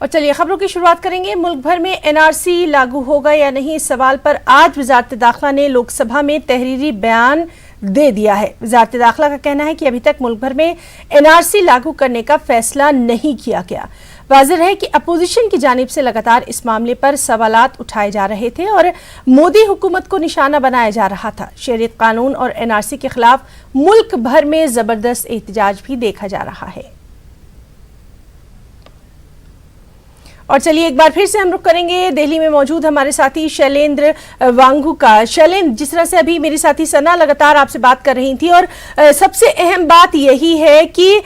और चलिए खबरों की शुरुआत करेंगे। मुल्क भर में एनआरसी लागू होगा या नहीं, इस सवाल पर आज वजारत दाखिला ने लोकसभा में तहरीरी बयान दे दिया है। वजारत दाखिला का कहना है कि अभी तक मुल्क भर में एनआरसी लागू करने का फैसला नहीं किया गया। वाज़ेह है कि अपोजिशन की जानिब से लगातार इस मामले पर सवालात उठाए जा रहे थे और मोदी हुकूमत को निशाना बनाया जा रहा था। शरीयत कानून और एनआरसी के खिलाफ मुल्क भर में जबरदस्त एहतजाज भी देखा जा रहा है। और चलिए एक बार फिर से हम रुख करेंगे दिल्ली में मौजूद हमारे साथी शैलेंद्र वांगू का। शैलेंद्र, जिस तरह से अभी मेरी साथी सना लगातार आपसे बात कर रही थी और सबसे अहम बात यही है कि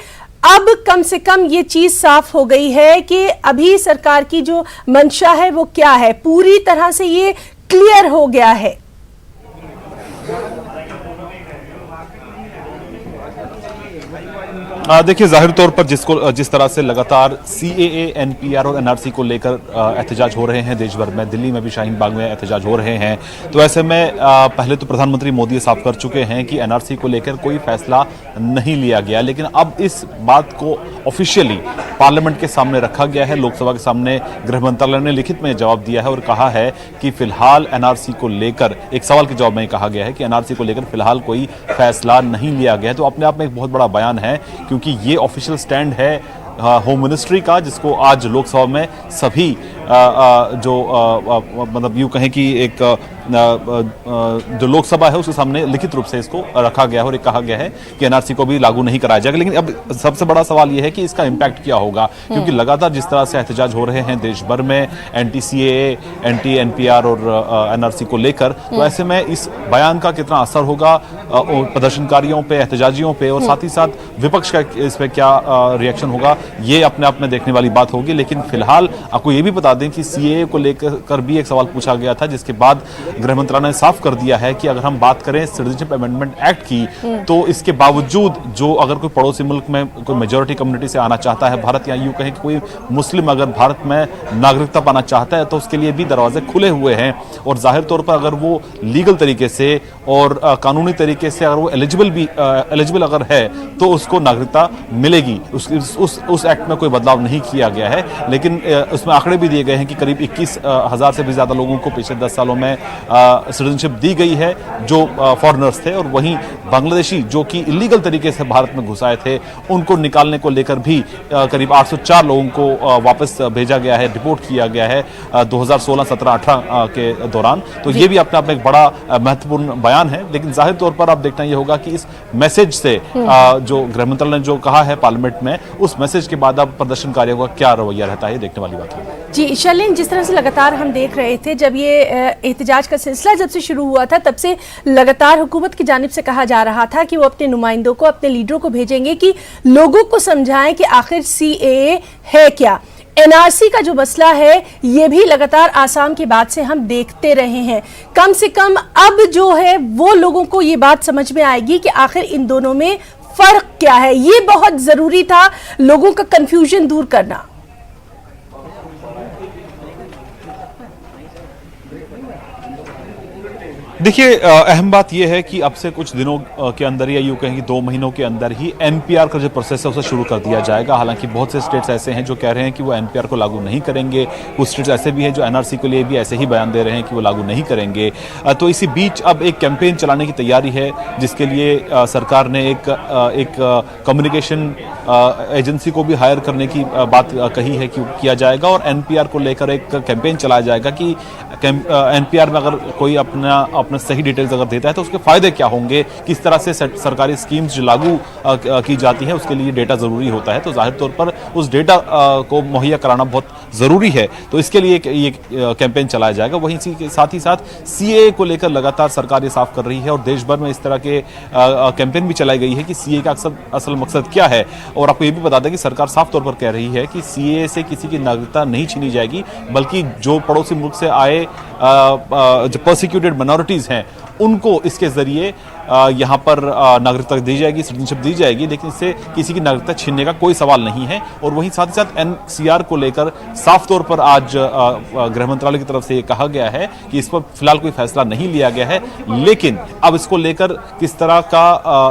अब कम से कम ये चीज साफ हो गई है कि अभी सरकार की जो मंशा है वो क्या है, पूरी तरह से ये क्लियर हो गया है। देखिए, जाहिर तौर पर जिस तरह से लगातार सीएए, एनपीआर और एनआरसी को लेकर एहतजाज हो रहे हैं देश भर में, दिल्ली में भी शाहीन बाग में एहतजाज हो रहे हैं, तो ऐसे में पहले तो प्रधानमंत्री मोदी साफ कर चुके हैं कि एनआरसी को लेकर कोई फैसला नहीं लिया गया, लेकिन अब इस बात को ऑफिशियली पार्लियामेंट के सामने रखा गया है। लोकसभा के सामने गृह मंत्रालय ने लिखित में जवाब दिया है और कहा है कि फिलहाल एनआरसी को लेकर, एक सवाल के जवाब में कहा गया है कि एनआरसी को लेकर फिलहाल कोई फैसला नहीं लिया गया है। तो अपने आप में एक बहुत बड़ा बयान है, क्योंकि ये ऑफिशियल स्टैंड है होम मिनिस्ट्री का, जिसको आज लोकसभा में सभी मतलब यूं कहें कि एक जो लोकसभा है उसके सामने लिखित रूप से इसको रखा गया है और कहा गया है कि एनआरसी को भी लागू नहीं कराया जाएगा। लेकिन अब सबसे बड़ा सवाल यह है कि इसका इंपैक्ट क्या होगा, क्योंकि लगातार जिस तरह से एहतजाज हो रहे हैं देश भर में एंटी सीएए, एंटी एनपीआर और एनआरसी को लेकर, तो ऐसे में इस बयान का कितना असर होगा प्रदर्शनकारियों पे, एहतजाजियों पे, और साथ ही साथ विपक्ष का इस पर क्या रिएक्शन होगा, ये अपने आप में देखने वाली बात होगी। लेकिन फिलहाल आपको ये भी बता दें कि सीएए को लेकर भी एक सवाल पूछा गया था, जिसके बाद गृह मंत्रालय ने साफ कर दिया है कि अगर हम बात करें सिटीजनशिप अमेंडमेंट एक्ट की, तो इसके बावजूद जो अगर कोई पड़ोसी मुल्क में कोई मेजॉरिटी कम्युनिटी से आना चाहता है भारत, या यूं कहें कि कोई मुस्लिम अगर भारत में नागरिकता पाना चाहता है, तो उसके लिए भी दरवाजे खुले हुए हैं। और जाहिर तौर पर अगर वो लीगल तरीके से और कानूनी तरीके से अगर वो एलिजिबल अगर है, तो उसको नागरिकता मिलेगी। उस एक्ट में कोई बदलाव नहीं किया गया है, लेकिन उसमें आंकड़े भी दिए गए हैं कि करीब 21,000 से भी ज्यादा लोगों को पिछले 10 सालों में सिटीजनशिप दी गई है जो फॉरेनर्स थे, और वहीं बांग्लादेशी जो कि इलीगल तरीके से भारत में घुस आए थे, उनको निकालने को लेकर भी करीब 804 लोगों को वापस भेजा गया है, डिपोर्ट किया गया है 2016, 17, 18 के दौरान। तो ये भी अपने आप में एक बड़ा महत्वपूर्ण बयान है। लेकिन जाहिर तौर पर अब देखना यह होगा कि इस मैसेज से जो गृह मंत्रालय ने जो कहा है पार्लियामेंट में, उस मैसेज के बाद अब प्रदर्शनकारियों का क्या रवैया रहता है, देखने वाली बात है। जी शैलेंद्र, जिस तरह से लगातार हम देख रहे थे, जब ये एहतजाज का सिलसिला जब से शुरू हुआ था, तब से लगातार हुकूमत की जानिब से कहा जा रहा था कि वो अपने नुमाइंदों को, अपने लीडरों को भेजेंगे कि लोगों को समझाएं कि आखिर सीएए है क्या। एनआरसी का जो मसला है, ये भी लगातार आसाम के बाद से हम देखते रहे हैं। कम से कम अब जो है वो लोगों को ये बात समझ में आएगी कि आखिर इन दोनों में फर्क क्या है। ये बहुत जरूरी था लोगों का कंफ्यूजन दूर करना। देखिए, अहम बात यह है कि अब से कुछ दिनों के अंदर, या यूं कहें कि 2 महीनों के अंदर ही एनपीआर का जो प्रोसेस है उसे शुरू कर दिया जाएगा। हालांकि बहुत से स्टेट्स ऐसे हैं जो कह रहे हैं कि वो एनपीआर को लागू नहीं करेंगे, कुछ स्टेट्स ऐसे भी हैं जो एनआरसी के लिए भी ऐसे ही बयान दे रहे हैं कि वो लागू नहीं करेंगे। तो इसी बीच अब एक कैंपेन चलाने की तैयारी है, जिसके लिए सरकार ने एक कम्युनिकेशन एजेंसी को भी हायर करने की बात कही है कि किया जाएगा, और एनपीआर को लेकर एक कैंपेन चलाया जाएगा कि एनपीआर में अगर कोई अपना सही डिटेल्स अगर देता है तो उसके फायदे क्या होंगे, किस तरह से सरकारी स्कीम्स जो लागू की जाती है उसके लिए डेटा जरूरी होता है। तो जाहिर तौर पर उस डेटा को मुहैया कराना बहुत जरूरी है, तो इसके लिए ये कैंपेन चलाया जाएगा। वहीं साथ ही साथ सीएए को लेकर लगातार सरकार ये साफ कर रही है, और देश भर में इस तरह के कैंपेन भी चलाई गई है कि सीएए का असल मकसद क्या है। और आपको ये भी बता दें कि सरकार साफ तौर पर कह रही है कि सीएए से किसी की नागरिकता नहीं छीनी जाएगी, बल्कि जो पड़ोसी मुल्क से आए जो परसिक्यूटेड माइनॉरिटीज रिफ्यूजीज हैं उनको इसके जरिए यहाँ पर नागरिकता दी जाएगी, सिटीजनशिप दी जाएगी, लेकिन इससे किसी की नागरिकता छीनने का कोई सवाल नहीं है। और वहीं साथ ही साथ एनसीआर को लेकर साफ तौर पर आज गृह मंत्रालय की तरफ से ये कहा गया है कि इस पर फिलहाल कोई फैसला नहीं लिया गया है, लेकिन अब इसको लेकर किस तरह का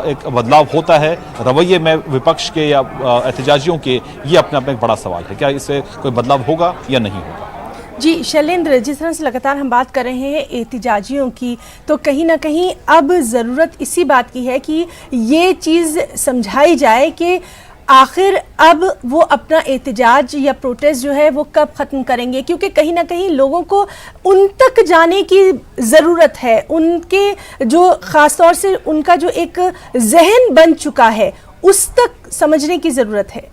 एक बदलाव होता है रवैये में विपक्ष के या एहतजाजियों के, ये अपने आप में एक बड़ा सवाल है। क्या इससे कोई बदलाव होगा या नहीं होगा? जी शैलेंद्र, जिस तरह से लगातार हम बात कर रहे हैं एहतिजाजियों की, तो कहीं ना कहीं अब ज़रूरत इसी बात की है कि ये चीज़ समझाई जाए कि आखिर अब वो अपना एहतिजाज या प्रोटेस्ट जो है वो कब ख़त्म करेंगे, क्योंकि कहीं ना कहीं लोगों को उन तक जाने की ज़रूरत है। उनके जो ख़ास तौर से उनका जो एक जहन बन चुका है उस तक समझने की ज़रूरत है।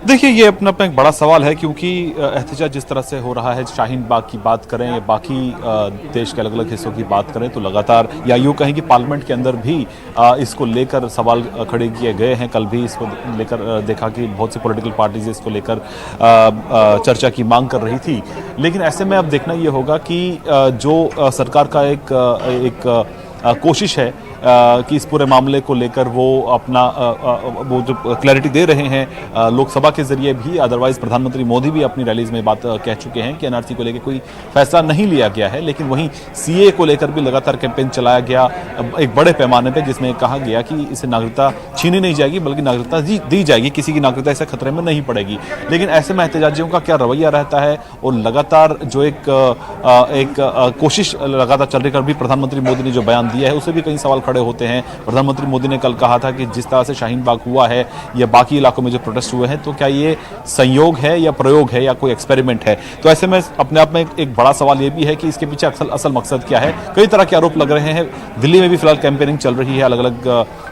देखिए, ये अपना अपना एक बड़ा सवाल है, क्योंकि एहतजाज जिस तरह से हो रहा है, शाहीन बाग की बात करें या बाकी देश के अलग अलग हिस्सों की बात करें, तो लगातार या यूँ कहें कि पार्लियामेंट के अंदर भी इसको लेकर सवाल खड़े किए गए हैं। कल भी इसको लेकर देखा कि बहुत सी पॉलिटिकल पार्टीज इसको लेकर चर्चा की मांग कर रही थी। लेकिन ऐसे में अब देखना ये होगा कि जो सरकार का एक कोशिश है कि इस पूरे मामले को लेकर वो अपना वो जो क्लैरिटी दे रहे हैं लोकसभा के जरिए भी, अदरवाइज प्रधानमंत्री मोदी भी अपनी रैलीज में बात कह चुके हैं कि एनआरसी को लेकर कोई फैसला नहीं लिया गया है। लेकिन वहीं सीए को लेकर भी लगातार कैंपेन चलाया गया एक बड़े पैमाने पे, जिसमें कहा गया कि इसे नागरिकता छीनी नहीं जाएगी बल्कि नागरिकता दी जाएगी, किसी की नागरिकता इसे खतरे में नहीं पड़ेगी। लेकिन ऐसे में एहतजाजियों का क्या रवैया रहता है, और लगातार जो एक कोशिश लगातार चल रही कर भी प्रधानमंत्री मोदी ने जो बयान दिया है उसे भी कई सवाल खड़े होते हैं। प्रधानमंत्री मोदी ने कल कहा था कि जिस तरह से शाहीन बाग हुआ है या बाकी इलाकों में जो प्रोटेस्ट हुए हैं, तो क्या ये संयोग है या प्रयोग है या कोई एक्सपेरिमेंट है? तो ऐसे में अपने आप में एक बड़ा सवाल ये भी है कि इसके पीछे असल मकसद क्या है। कई तरह के आरोप लग रहे हैं। दिल्ली में भी फिलहाल कैंपेनिंग चल रही है अलग अलग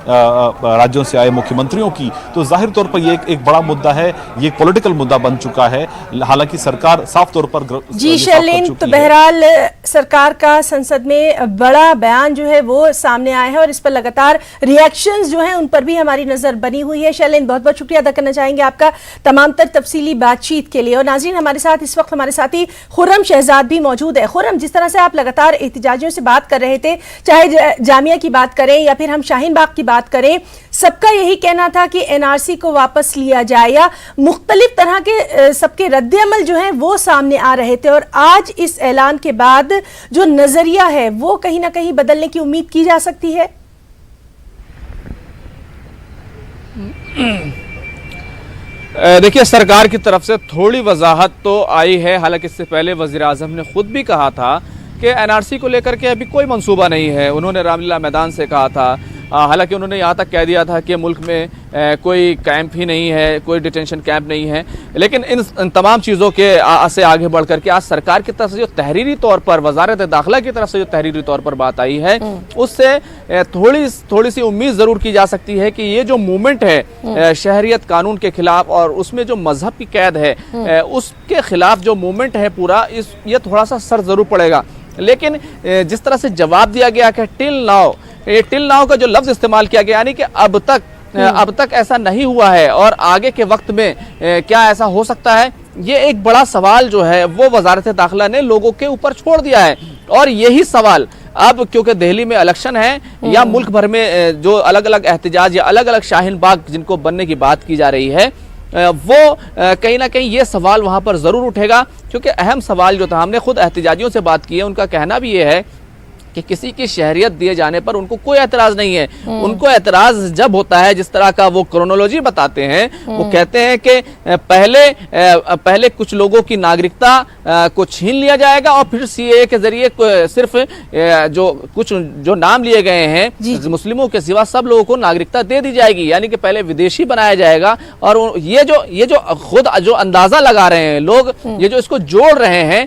राज्यों से आए मुख्यमंत्रियों की, तो जाहिर तौर पर ये एक बड़ा मुद्दा है, ये एक पॉलिटिकल मुद्दा बन चुका है। हालांकि सरकार साफ तौर पर जी शैलेंद्र, तो बहरहाल सरकार का संसद में बड़ा बयान जो है वो सामने आया है और इस पर लगातार रिएक्शंस जो हैं उन पर भी हमारी नजर बनी हुई है। शैलेंद्र, बहुत बहुत शुक्रिया अदा करना चाहेंगे आपका तमाम तर तफसीली बातचीत के लिए। और नाज़रीन, हमारे साथ इस वक्त हमारे साथी खुर्रम शहजाद भी मौजूद है। खुर्रम, जिस तरह से आप लगातार एहतिजाजियों से बात कर रहे थे, चाहे जामिया की बात करें या फिर हम शाहीन बाग की बात करें, सबका यही कहना था कि एनआरसी को वापस लिया जाए, या मुख्तलिफ तरह के सबके रद्द-ए-अमल जो है वो सामने आ रहे थे। और आज इस ऐलान के बाद जो नजरिया है वो कहीं ना कहीं बदलने की उम्मीद की जा सकती है। देखिए, सरकार की तरफ से थोड़ी वजाहत तो आई है। हालांकि इससे पहले वज़ीर-ए-आज़म ने खुद भी कहा था कि एनआरसी को लेकर के अभी कोई मंसूबा नहीं है। उन्होंने रामलीला मैदान से कहा था। हालांकि उन्होंने यहाँ तक कह दिया था कि मुल्क में कोई कैंप ही नहीं है, कोई डिटेंशन कैंप नहीं है। लेकिन इन तमाम चीज़ों के से आगे बढ़ करके आज सरकार की तरफ से जो तहरीरी तौर पर, वज़ारत दाखिला की तरफ से जो तहरीरी तौर पर बात आई है, उससे थोड़ी सी उम्मीद ज़रूर की जा सकती है कि ये जो मूवमेंट है शहरियत कानून के खिलाफ और उसमें जो मजहब की कैद है उसके खिलाफ जो मूवमेंट है पूरा, ये थोड़ा सा सर ज़रूर पड़ेगा। लेकिन जिस तरह से जवाब दिया गया कि टिल नाउ का जो लफ्ज़ इस्तेमाल किया गया, यानी कि अब तक ऐसा नहीं हुआ है और आगे के वक्त में क्या ऐसा हो सकता है, ये एक बड़ा सवाल जो है वो वज़ारत दाखिला ने लोगों के ऊपर छोड़ दिया है। और यही सवाल अब, क्योंकि दिल्ली में इलेक्शन है या मुल्क भर में जो अलग अलग एहतजाज या अलग अलग शाहीन बाग जिनको बनने की बात की जा रही है, वो कहीं ना कहीं ये सवाल वहाँ पर ज़रूर उठेगा। क्योंकि अहम सवाल जो था, हमने खुद एहतजाजियों से बात की है, उनका कहना भी ये है कि किसी की शहरियत दिए जाने पर उनको कोई एतराज़ नहीं है। उनको एतराज़ जब होता है, जिस तरह का वो क्रोनोलॉजी बताते हैं, वो कहते हैं कि पहले कुछ लोगों की नागरिकता को छीन लिया जाएगा और फिर सीएए के जरिए सिर्फ जो नाम लिए गए हैं मुस्लिमों के सिवा सब लोगों को नागरिकता दे दी जाएगी। यानी कि पहले विदेशी बनाया जाएगा। और ये जो खुद जो अंदाजा लगा रहे हैं लोग, ये जो इसको जोड़ रहे हैं,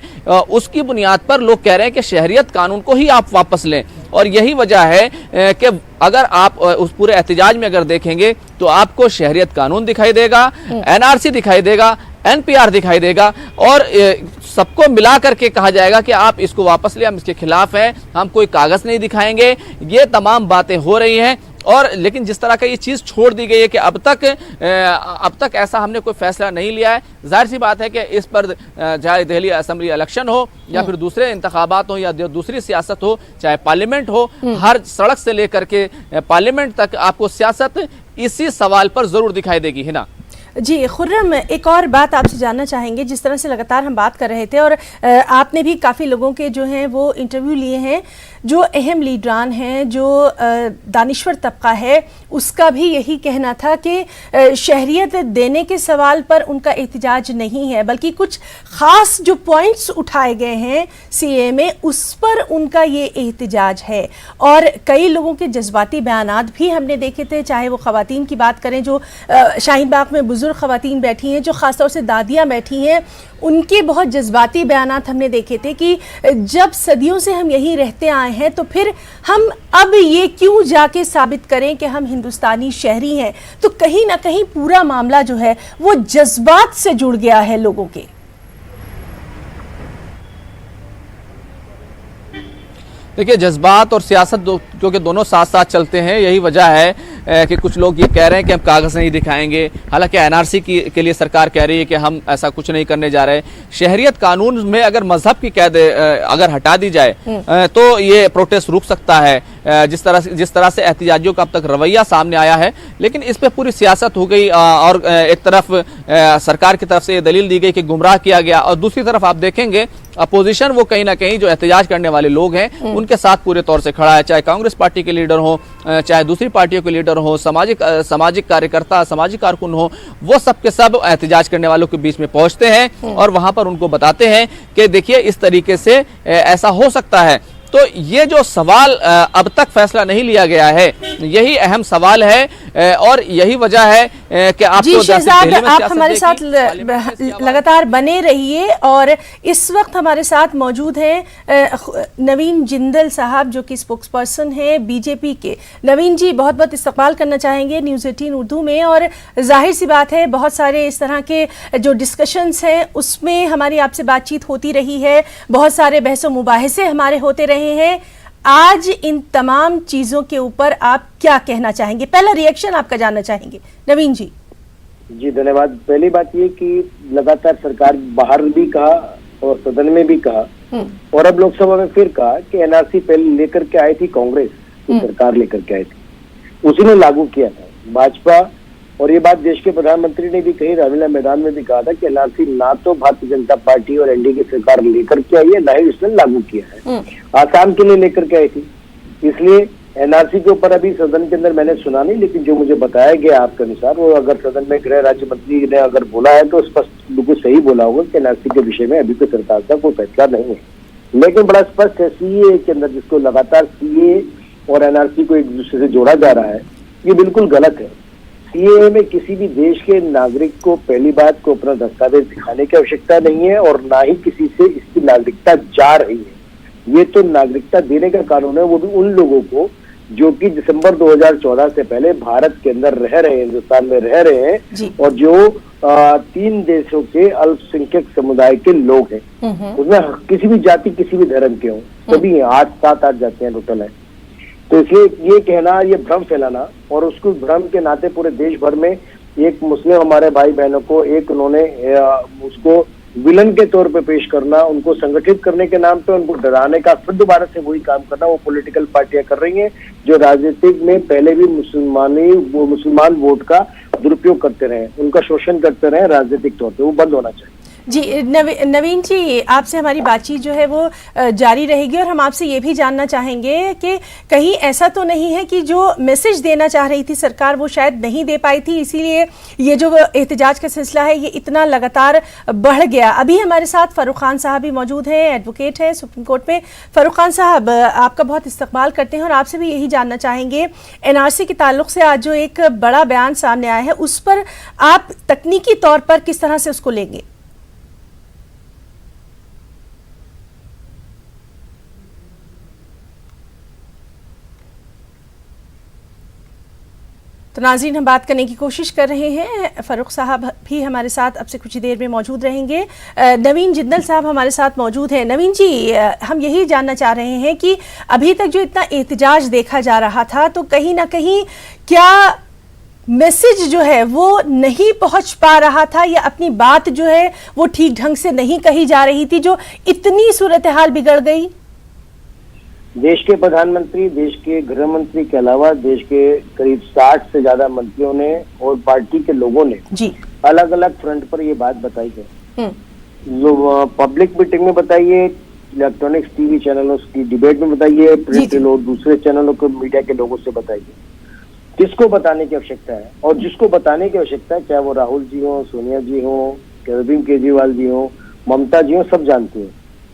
उसकी बुनियाद पर लोग कह रहे हैं कि शहरियत कानून को ही आप वापस लें। और यही वजह है कि अगर आप उस पूरे एहतजाज में अगर देखेंगे तो आपको शहरियत कानून दिखाई देगा, एनआरसी दिखाई देगा, एनपीआर दिखाई देगा, और सबको मिला करके कहा जाएगा कि आप इसको वापस ले, हम इसके खिलाफ हैं, हम कोई कागज नहीं दिखाएंगे। ये तमाम बातें हो रही हैं और लेकिन जिस तरह का ये चीज़ छोड़ दी गई है कि अब तक ऐसा हमने कोई फैसला नहीं लिया है। जाहिर सी बात है कि इस पर चाहे दिल्ली असेंबली इलेक्शन हो या फिर दूसरे इंतखाबात हो या दूसरी सियासत हो, चाहे पार्लियामेंट हो, हर सड़क से लेकर के पार्लियामेंट तक आपको सियासत इसी सवाल पर जरूर दिखाई देगी, है ना। जी खुर्रम, एक और बात आपसे जानना चाहेंगे। जिस तरह से लगातार हम बात कर रहे थे और आपने भी काफ़ी लोगों के जो हैं वो इंटरव्यू लिए हैं, जो अहम लीडरान हैं, जो दानिश्वर तबका है, उसका भी यही कहना था कि शहरियत देने के सवाल पर उनका एहतजाज नहीं है, बल्कि कुछ ख़ास जो पॉइंट्स उठाए गए हैं सीए में उस पर उनका ये एहतजाज है। और कई लोगों के जज्बाती बयानात भी हमने देखे थे, चाहे वो ख़वातीन की बात करें जो शाहीन बाग में बुजुर्ग ख़वातीन बैठी हैं, जो ख़ासतौर से दादियाँ बैठी हैं, उनके बहुत जज्बाती बयानात हमने देखे थे कि जब सदियों से हम यहीं रहते आए हैं तो फिर हम अब ये क्यों जाके साबित करें कि हम हिंदुस्तानी शहरी हैं। तो कहीं ना कहीं पूरा मामला जो है वो जज्बात से जुड़ गया है लोगों के। देखिए, जज्बात और सियासत क्योंकि दोनों साथ साथ चलते हैं, यही वजह है कि कुछ लोग ये कह रहे हैं कि हम कागज़ नहीं दिखाएंगे। हालांकि एनआरसी के लिए सरकार कह रही है कि हम ऐसा कुछ नहीं करने जा रहे। शहरियत कानून में अगर मजहब की कैद अगर हटा दी जाए तो ये प्रोटेस्ट रुक सकता है, जिस तरह से एहतजाजियों का अब तक रवैया सामने आया है। लेकिन इस पर पूरी सियासत हो गई और एक तरफ सरकार की तरफ से ये दलील दी गई कि गुमराह किया गया, और दूसरी तरफ आप देखेंगे अपोजिशन वो कहीं ना कहीं जो एहतजाज करने वाले लोग हैं उनके साथ पूरे तौर से खड़ा है, चाहे कांग्रेस पार्टी के लीडर हो, चाहे दूसरी पार्टियों के लीडर हो, सामाजिक कार्यकर्ता, सामाजिक कारकुन हो, वो सब के सब एहतजाज करने वालों के बीच में पहुंचते हैं और वहां पर उनको बताते हैं कि देखिए इस तरीके से ऐसा हो सकता है। तो ये जो सवाल अब तक फैसला नहीं लिया गया है, यही अहम सवाल है और यही वजह है कि आपको शहजाद, आप हमारे साथ लगातार बने रहिए। और इस वक्त हमारे साथ मौजूद हैं नवीन जिंदल साहब, जो कि स्पोक्स पर्सन हैं बीजेपी के। नवीन जी, बहुत बहुत इस्तकबाल करना चाहेंगे न्यूज़ 18 उर्दू में। और जाहिर सी बात है बहुत सारे इस तरह के जो डिस्कशंस हैं उसमें हमारी आपसे बातचीत होती रही है, बहुत सारे बहस व मुबाहिसे हमारे होते रहे हैं। आज इन तमाम चीजों के ऊपर आप क्या कहना चाहेंगे? पहला रिएक्शन आपका जानना चाहेंगे नवीन जी। जी धन्यवाद। पहली बात ये कि लगातार सरकार बाहर भी कहा और सदन में भी कहा और अब लोकसभा में फिर कहा कि एनआरसी पहले लेकर के आई थी कांग्रेस, सरकार लेकर के आई थी, उसी ने लागू किया था भाजपा। और ये बात देश के प्रधानमंत्री ने भी कही, रामलीला मैदान में भी कहा था कि एनआरसी ना तो भारतीय जनता पार्टी और एनडीए की सरकार लेकर के आई है, ना ही उसने लागू किया है, आसाम के लिए लेकर के आई थी। इसलिए एनआरसी के ऊपर अभी सदन के अंदर मैंने सुना नहीं, लेकिन जो मुझे बताया गया आपके अनुसार, वो अगर सदन में गृह राज्य मंत्री ने अगर बोला है तो स्पष्ट बिल्कुल सही बोला होगा कि एनआरसी के विषय में अभी कोई सरकार का कोई फैसला नहीं है। लेकिन बड़ा स्पष्ट है सीए के अंदर, जिसको लगातार सीए और एनआरसी को एक दूसरे से जोड़ा जा रहा है, ये बिल्कुल गलत है। सीए में किसी भी देश के नागरिक को पहली बात को अपना दस्तावेज दिखाने की आवश्यकता नहीं है और ना ही किसी से इसकी नागरिकता जा रही है। ये तो नागरिकता देने का कानून है, वो भी उन लोगों को जो कि दिसंबर 2014 से पहले भारत के अंदर रह रहे हैं, हिंदुस्तान में रह रहे हैं और जो 3 देशों के अल्पसंख्यक समुदाय के लोग हैं। उसमें किसी भी जाति, किसी भी धर्म के हों, सभी 8-7 जातियां टोटल है। तो इसलिए ये कहना, ये भ्रम फैलाना और उसको भ्रम के नाते पूरे देश भर में एक मुस्लिम हमारे भाई बहनों को एक उन्होंने उसको विलन के तौर पे पेश करना, उनको संगठित करने के नाम पे उनको डराने का फिर दोबारा से वही काम करना वो पॉलिटिकल पार्टियां कर रही हैं, जो राजनीतिक में पहले भी मुसलमान वोट का दुरुपयोग करते रहे, उनका शोषण करते रहे राजनीतिक तौर पे, वो बंद होना चाहिए। जी नवीन जी, आपसे हमारी बातचीत जो है वो जारी रहेगी और हम आपसे ये भी जानना चाहेंगे कि कहीं ऐसा तो नहीं है कि जो मैसेज देना चाह रही थी सरकार वो शायद नहीं दे पाई थी, इसीलिए ये जो एहतजाज का सिलसिला है ये इतना लगातार बढ़ गया। अभी हमारे साथ फारूक खान साहब भी मौजूद हैं, एडवोकेट हैं सुप्रीम कोर्ट में। फारूक खान साहब, आपका बहुत इस्तकबाल करते हैं और आपसे भी यही जानना चाहेंगे, एनआरसी के ताल्लुक से आज जो एक बड़ा बयान सामने आया है उस पर आप तकनीकी तौर पर किस तरह से उसको लेंगे? तो नाज़रीन, हम बात करने की कोशिश कर रहे हैं। फारूक साहब भी हमारे साथ अब से कुछ ही देर में मौजूद रहेंगे। नवीन जिंदल साहब हमारे साथ मौजूद हैं। नवीन जी, हम यही जानना चाह रहे हैं कि अभी तक जो इतना एहतजाज देखा जा रहा था, तो कहीं ना कहीं क्या मैसेज जो है वो नहीं पहुंच पा रहा था, या अपनी बात जो है वो ठीक ढंग से नहीं कही जा रही थी, जो इतनी सूरत हाल बिगड़ गई? देश के प्रधानमंत्री, देश के गृह मंत्री के अलावा देश के करीब 60 से ज्यादा मंत्रियों ने और पार्टी के लोगों ने जी अलग अलग फ्रंट पर ये बात बताई है। जो पब्लिक मीटिंग में बताई है, इलेक्ट्रॉनिक्स टीवी चैनलों की डिबेट में बताई है, प्रिंट और दूसरे चैनलों को, मीडिया के लोगों से बताई है। किसको बताने की आवश्यकता है? और जिसको बताने की आवश्यकता है, चाहे वो राहुल जी हो, सोनिया जी हो, अरविंद केजरीवाल जी हो, ममता जी हो, सब जानती है,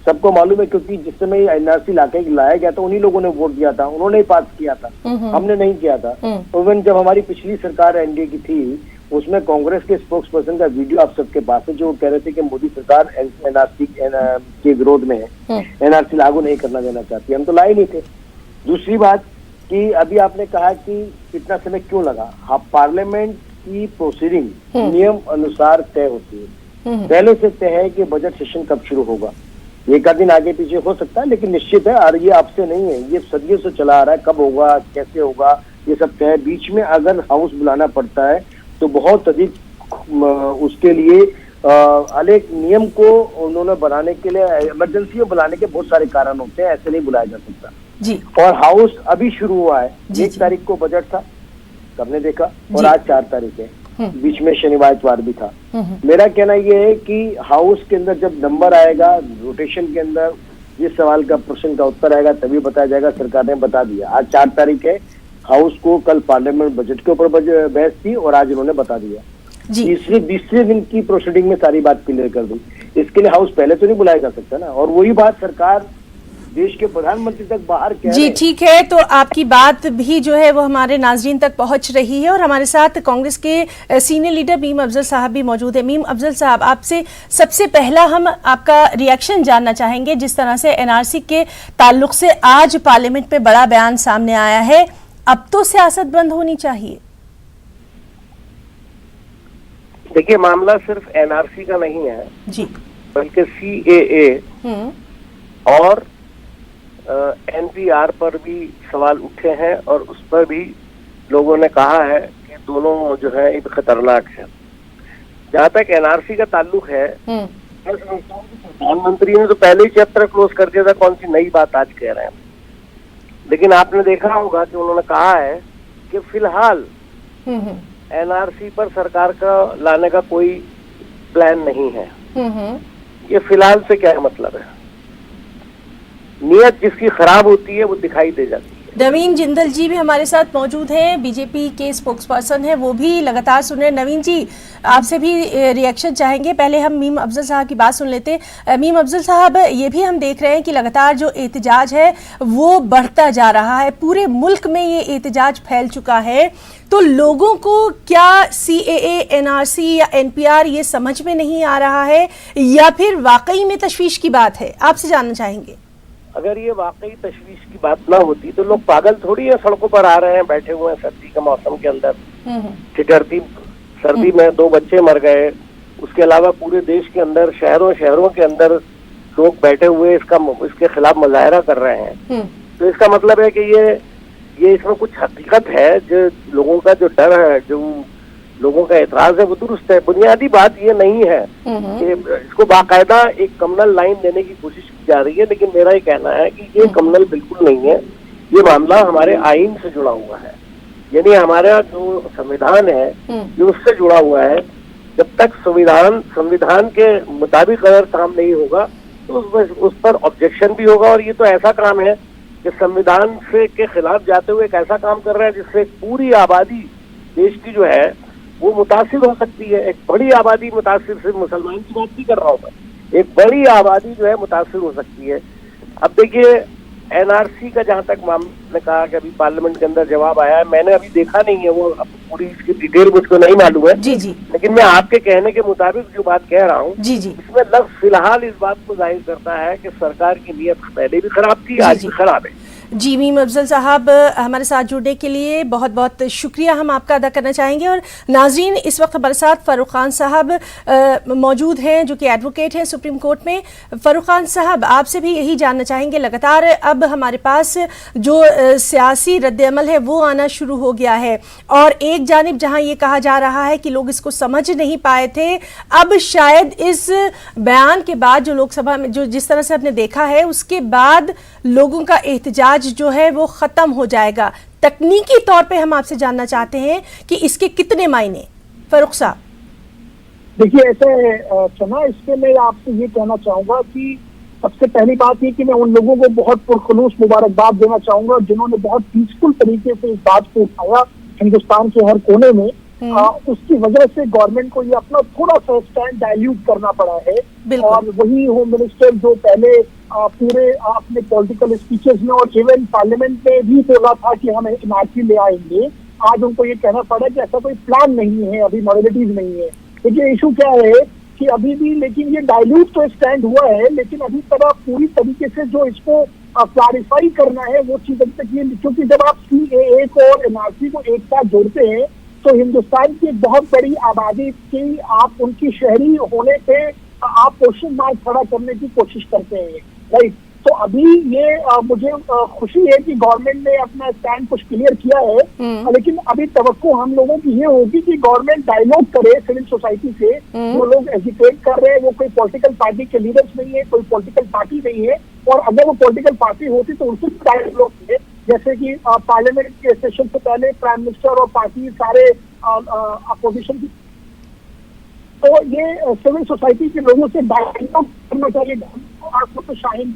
सबको मालूम है। क्योंकि जिस समय एनआरसी लाया गया था, उन्हीं लोगों ने वोट दिया था, उन्होंने ही पास किया था, हमने नहीं किया था। इवन जब हमारी पिछली सरकार एनडीए की थी, उसमें कांग्रेस के स्पोक्स पर्सन का वीडियो आप सबके पास है, जो कह रहे थे कि मोदी सरकार एनआरसी के विरोध में है, एनआरसी लागू नहीं करना देना चाहती। हम तो लाए नहीं थे। दूसरी बात कि अभी आपने कहा कि इतना समय क्यों लगा। हाँ, पार्लियामेंट की प्रोसीडिंग नियम अनुसार तय होती है। पहले से तय है कि बजट सेशन कब शुरू होगा। एक आध दिन आगे पीछे हो सकता है, लेकिन निश्चित है। और ये आपसे नहीं है, ये सदियों से चला आ रहा है। कब होगा, कैसे होगा, ये सब तय है। बीच में अगर हाउस बुलाना पड़ता है तो बहुत अधिक उसके लिए अनेक नियम को उन्होंने बनाने के लिए, इमरजेंसी में बुलाने के बहुत सारे कारण होते हैं, ऐसे नहीं बुलाया जा सकता जी। और हाउस अभी शुरू हुआ है। 1 तारीख को बजट था, सबने देखा, और आज 4 तारीख है, बीच में शनिवार इतवार भी था। मेरा कहना यह है कि हाउस के अंदर जब नंबर आएगा, रोटेशन के अंदर जिस सवाल का प्रश्न का उत्तर आएगा तभी बताया जाएगा। सरकार ने बता दिया, आज 4 तारीख है, हाउस को कल पार्लियामेंट बजट के ऊपर बहस थी और आज इन्होंने बता दिया। तीसरे दिन की प्रोसीडिंग में सारी बात क्लियर कर दी। इसके लिए हाउस पहले तो नहीं बुलाया जा सकता ना। और वही बात सरकार देश के प्रधानमंत्री तक बाहर कह जी, ठीक है। तो आपकी बात भी जो है वो हमारे नाजरीन तक पहुंच रही है, और हमारे साथ कांग्रेस के सीनियर लीडर मीम अफजल साहब भी मौजूद है। मीम अफजल साहब, आपसे सबसे पहला हम आपका रिएक्शन जानना चाहेंगे। जिस तरह से एनआरसी के ताल्लुक से आज पार्लियामेंट में बड़ा बयान सामने आया है, अब तो सियासत बंद होनी चाहिए। देखिए, मामला सिर्फ एनआरसी का नहीं है जी, बल्कि सीएए और एनपीआर पर भी सवाल उठे हैं, और उस पर भी लोगों ने कहा है कि दोनों जो है एक खतरनाक है। जहाँ तक एनआरसी का ताल्लुक है, प्रधानमंत्री ने तो पहले ही चैप्टर क्लोज कर दिया था, कौन सी नई बात आज कह रहे हैं। लेकिन आपने देखा होगा कि उन्होंने कहा है कि फिलहाल एनआरसी पर सरकार का लाने का कोई प्लान नहीं है। ये फिलहाल से क्या मतलब है? नियत जिसकी खराब होती है वो दिखाई दे जाती है। नवीन जिंदल जी भी हमारे साथ मौजूद हैं, बीजेपी के स्पोक्स पर्सन हैं, वो भी लगातार सुन रहे हैं। नवीन जी, आपसे भी रिएक्शन चाहेंगे। पहले हम मीम अफजल साहब की बात सुन लेते हैं। मीम अफजल साहब, ये भी हम देख रहे हैं कि लगातार जो एहतजाज है वो बढ़ता जा रहा है, पूरे मुल्क में ये एहतजाज फैल चुका है। तो लोगों को क्या सीएए, एनआरसी या एनपीआर ये समझ में नहीं आ रहा है, या फिर वाकई में तशवीश की बात है? आपसे जानना चाहेंगे। अगर ये वाकई तशवीश की बात ना होती तो लोग पागल थोड़ी है, सड़कों पर आ रहे हैं, बैठे हुए हैं सर्दी के मौसम के अंदर। ठिठुरती सर्दी में 2 बच्चे मर गए। उसके अलावा पूरे देश के अंदर शहरों के अंदर लोग बैठे हुए इसके खिलाफ मुजाहरा कर रहे हैं। तो इसका मतलब है कि ये इसमें कुछ हकीकत है। जो लोगों का जो डर है, जो लोगों का एतराज है, वो दुरुस्त है। बुनियादी बात ये नहीं है कि इसको बाकायदा एक कम्युनल लाइन देने की कोशिश की जा रही है, लेकिन मेरा ये कहना है कि ये कम्युनल बिल्कुल नहीं है। ये मामला हमारे आईन से जुड़ा हुआ है, यानी हमारा जो संविधान है ये उससे जुड़ा हुआ है। जब तक संविधान के मुताबिक अगर काम नहीं होगा तो उस पर ऑब्जेक्शन भी होगा। और ये तो ऐसा काम है कि संविधान से के खिलाफ जाते हुए एक ऐसा काम कर रहा है जिससे पूरी आबादी देश की जो है वो मुतासिर हो सकती है। एक बड़ी आबादी मुतासिर, सिर्फ मुसलमान की बात नहीं कर रहा हूँ मैं, एक बड़ी आबादी जो है मुतासिर हो सकती है। अब देखिए, एनआरसी का जहाँ तक मामले ने कहा कि अभी पार्लियामेंट के अंदर जवाब आया है, मैंने अभी देखा नहीं है, वो पूरी इसकी डिटेल मुझको नहीं मालूम है। जी जी। लेकिन मैं आपके कहने के मुताबिक जो बात कह रहा हूँ, जी जी, इसमें लफ्ज फिलहाल इस बात को जाहिर करता है कि सरकार की नीयत पहले भी खराब थी, आज भी खराब है। जी मीम अफजल साहब, हमारे साथ जुड़ने के लिए बहुत बहुत शुक्रिया हम आपका अदा करना चाहेंगे। और नाजरीन, इस वक्त हमारे साथ फ़ारूक खान साहब मौजूद हैं जो कि एडवोकेट हैं सुप्रीम कोर्ट में। फ़ारूक खान साहब, आपसे भी यही जानना चाहेंगे, लगातार अब हमारे पास जो सियासी रद्द-ए-अमल है वो आना शुरू हो गया है और एक जानिब जहां ये कहा जा रहा है कि लोग इसको समझ नहीं पाए थे, अब शायद इस बयान के बाद जो लोकसभा में जो जिस तरह से आपने देखा है उसके बाद लोगों का एहतजाज जो है वो खत्म हो जाएगा। तकनीकी तौर पे हम आपसे जानना चाहते हैं कि इसके कितने मायने। फारूक साहब, देखिए, ऐसे चना इसके मैं आपसे ये कहना चाहूंगा कि सबसे पहली बात ये कि मैं उन लोगों को बहुत पुरखुलूस मुबारकबाद देना चाहूंगा जिन्होंने बहुत पीसफुल तरीके से इस बात को उठाया हिंदुस्तान के हर कोने में। उसकी वजह से गवर्नमेंट को ये अपना थोड़ा सा स्टैंड डाइल्यूट करना पड़ा है और वही होम मिनिस्टर जो पहले पूरे अपने पॉलिटिकल स्पीचेस में और इवन पार्लियामेंट में भी बोला था कि हम एनआरसी ले आएंगे, आज उनको ये कहना पड़ा कि ऐसा कोई प्लान नहीं है, अभी मॉडलिटीज नहीं है। देखिए, इशू क्या है कि अभी भी लेकिन ये डाइल्यूट तो स्टैंड हुआ है, लेकिन अभी तरह पूरी तरीके से जो इसको क्लैरिफाई करना है वो चीज अभी तक ये, क्योंकि जब आप CAA को और एनआरसी को एक साथ जोड़ते हैं तो हिंदुस्तान की एक बहुत बड़ी आबादी की आप उनकी शहरी होने पे आप क्वेश्चन मार्क खड़ा करने की कोशिश करते हैं, राइट। तो अभी ये मुझे खुशी है कि गवर्नमेंट ने अपना स्टैंड कुछ क्लियर किया है, लेकिन अभी तवक्को हम लोगों की ये होगी कि गवर्नमेंट डायलॉग करे सिविल सोसाइटी से। वो लोग एजिटेट कर रहे हैं, वो कोई पॉलिटिकल पार्टी के लीडर्स नहीं है, कोई पॉलिटिकल पार्टी नहीं है, और अगर वो पॉलिटिकल पार्टी होती तो उनसे डायलॉग है। जैसे कि पार्लियामेंट के सेशन से पहले प्राइम मिनिस्टर और पार्टी सारे अपोजिशन की, तो ये सिविल सोसाइटी के लोगों से डायलॉग करना चाहिए। तो शाहीन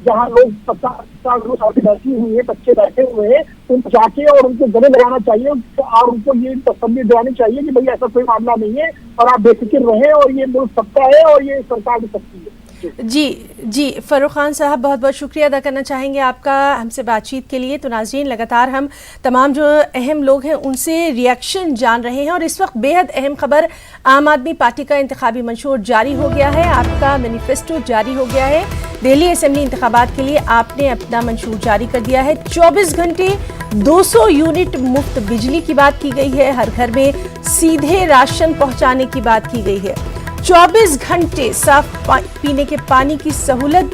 जहाँ लोग 50 लोग बैठी हुई है, बच्चे बैठे हुए हैं, उनको जाके और उनको गले लगाना चाहिए और उनको ये तसल्ली दिलानी चाहिए कि भाई ऐसा कोई मामला नहीं है और आप बेफिक्र रहें और ये मुल्क सबका है और ये सरकार भी सबकी है। जी फ़ारूक खान साहब, बहुत बहुत शुक्रिया अदा करना चाहेंगे आपका हमसे बातचीत के लिए। तो नाज़रीन, लगातार हम तमाम जो अहम लोग हैं उनसे रिएक्शन जान रहे हैं और इस वक्त बेहद अहम खबर, आम आदमी पार्टी का इंतखाबी मंशूर जारी हो गया है, आपका मैनिफेस्टो जारी हो गया है। दिल्ली असेंबली इंतखाबात के लिए आपने अपना मंशूर जारी कर दिया है। 24 घंटे 200 यूनिट मुफ्त बिजली की बात की गई है, हर घर में सीधे राशन पहुँचाने की बात की गई है, 24 घंटे साफ पीने के पानी की सहूलत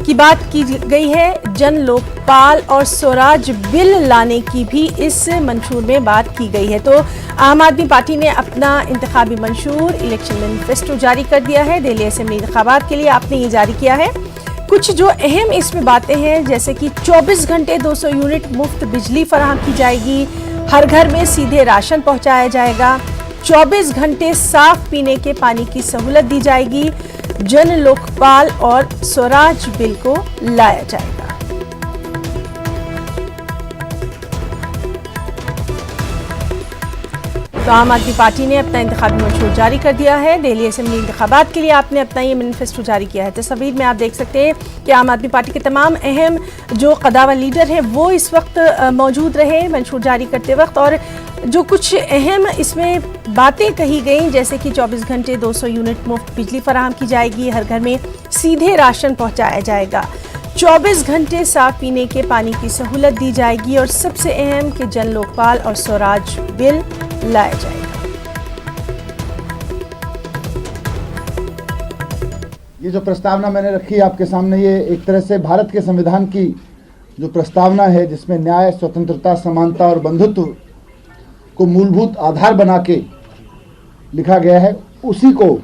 की बात की गई है, जन लोकपाल और स्वराज बिल लाने की भी इस मंशूर में बात की गई है। तो आम आदमी पार्टी ने अपना इंतखाबी मंशूर इलेक्शन मैनिफेस्टो जारी कर दिया है। दिल्ली असेंबली इंतखाबात के लिए आपने ये जारी किया है। कुछ जो अहम इसमें बातें हैं जैसे कि 24 घंटे 200 यूनिट मुफ्त बिजली फराहम की जाएगी, हर घर में सीधे राशन पहुँचाया जाएगा, 24 घंटे साफ पीने के पानी की सहूलत दी जाएगी, जन लोकपाल और स्वराज बिल को लाया जाएगा। तो आम आदमी पार्टी ने अपना इंतखाबी मंशूर जारी कर दिया है। दिल्ली असेंबली इंतखाबात के लिए आपने अपना ये मैनिफेस्टो जारी किया है। तस्वीर में आप देख सकते हैं कि आम आदमी पार्टी के तमाम अहम जो कदावर लीडर हैं वो इस वक्त मौजूद रहे मंशूर जारी करते वक्त, और जो कुछ अहम इसमें बातें कही गई जैसे कि 24 घंटे 200 यूनिट मुफ्त बिजली फराहम की जाएगी, हर घर में सीधे राशन पहुंचाया जाएगा, 24 घंटे साफ पीने के पानी की सहूलत दी जाएगी और सबसे अहम कि जन लोकपाल और स्वराज बिल लाया जाएगा। ये जो प्रस्तावना मैंने रखी है आपके सामने, ये एक तरह से भारत के संविधान की जो प्रस्तावना है जिसमें न्याय, स्वतंत्रता, समानता और बंधुत्व को मूलभूत आधार बना के लिखा गया है, उसी को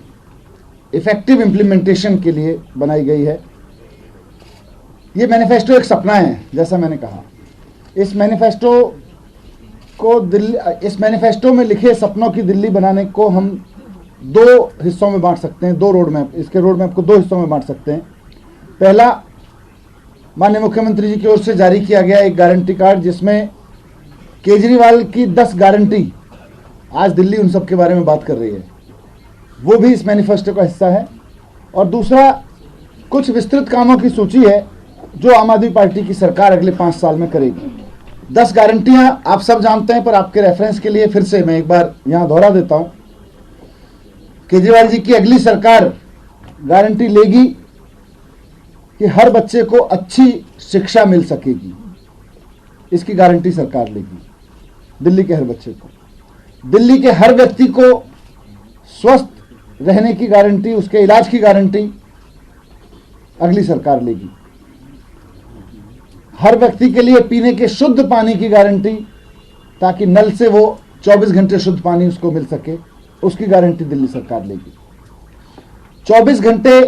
इफेक्टिव इम्प्लीमेंटेशन के लिए बनाई गई है। ये मैनिफेस्टो एक सपना है, जैसा मैंने कहा। इस मैनिफेस्टो में लिखे सपनों की दिल्ली बनाने को हम 2 हिस्सों में बांट सकते हैं, 2 रोड मैप, इसके रोड मैप को 2 हिस्सों में बांट सकते हैं। पहला, माननीय मुख्यमंत्री जी की ओर से जारी किया गया एक गारंटी कार्ड जिसमें केजरीवाल की 10 गारंटी, आज दिल्ली उन सब के बारे में बात कर रही है, वो भी इस मैनिफेस्टो का हिस्सा है। और दूसरा, कुछ विस्तृत कामों की सूची है जो आम आदमी पार्टी की सरकार अगले 5 साल में करेगी। 10 गारंटियां आप सब जानते हैं, पर आपके रेफरेंस के लिए फिर से मैं एक बार यहां दोहरा देता हूं। केजरीवाल जी की अगली सरकार गारंटी लेगी कि हर बच्चे को अच्छी शिक्षा मिल सकेगी, इसकी गारंटी सरकार लेगी। दिल्ली के हर बच्चे को, दिल्ली के हर व्यक्ति को स्वस्थ रहने की गारंटी, उसके इलाज की गारंटी अगली सरकार लेगी। हर व्यक्ति के लिए पीने के शुद्ध पानी की गारंटी, ताकि नल से वो 24 घंटे शुद्ध पानी उसको मिल सके, उसकी गारंटी दिल्ली सरकार लेगी। 24 घंटे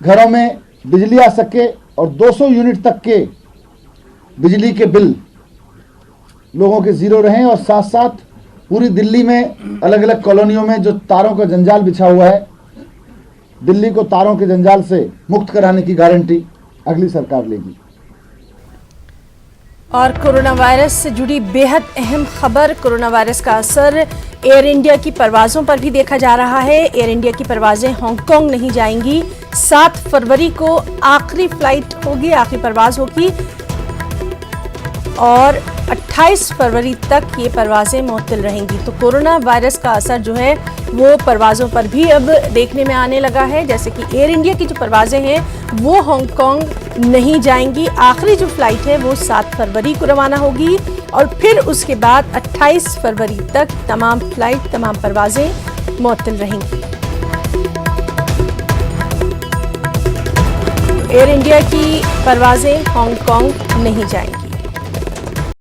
घरों में बिजली आ सके और 200 यूनिट तक के बिजली के बिल लोगों के जीरो रहें, और साथ साथ पूरी दिल्ली में अलग अलग कॉलोनियों में जो तारों का जंजाल बिछा हुआ है, दिल्ली को तारों के जंजाल से मुक्त कराने की गारंटी अगली सरकार लेगी। और कोरोना वायरस से जुड़ी बेहद अहम खबर, कोरोना वायरस का असर एयर इंडिया की परवाज़ों पर भी देखा जा रहा है। एयर इंडिया की परवाज़ें हांगकांग नहीं जाएंगी। 7 फरवरी को आखिरी फ्लाइट होगी, आखिरी परवाज़ होगी, और 28 फरवरी तक ये परवाज़ें मुअत्तल रहेंगी। तो कोरोना वायरस का असर जो है वो परवाज़ों पर भी अब देखने में आने लगा है। जैसे कि एयर इंडिया की जो परवाज़ें हैं वो हांगकांग नहीं जाएंगी। आखिरी जो फ़्लाइट है वो 7 फरवरी को रवाना होगी, और फिर उसके बाद 28 फरवरी तक तमाम फ़्लाइट, तमाम परवाज़ें मुअत्तल रहेंगी। एयर इंडिया की परवाज़ें हांगकांग नहीं जाएंगी।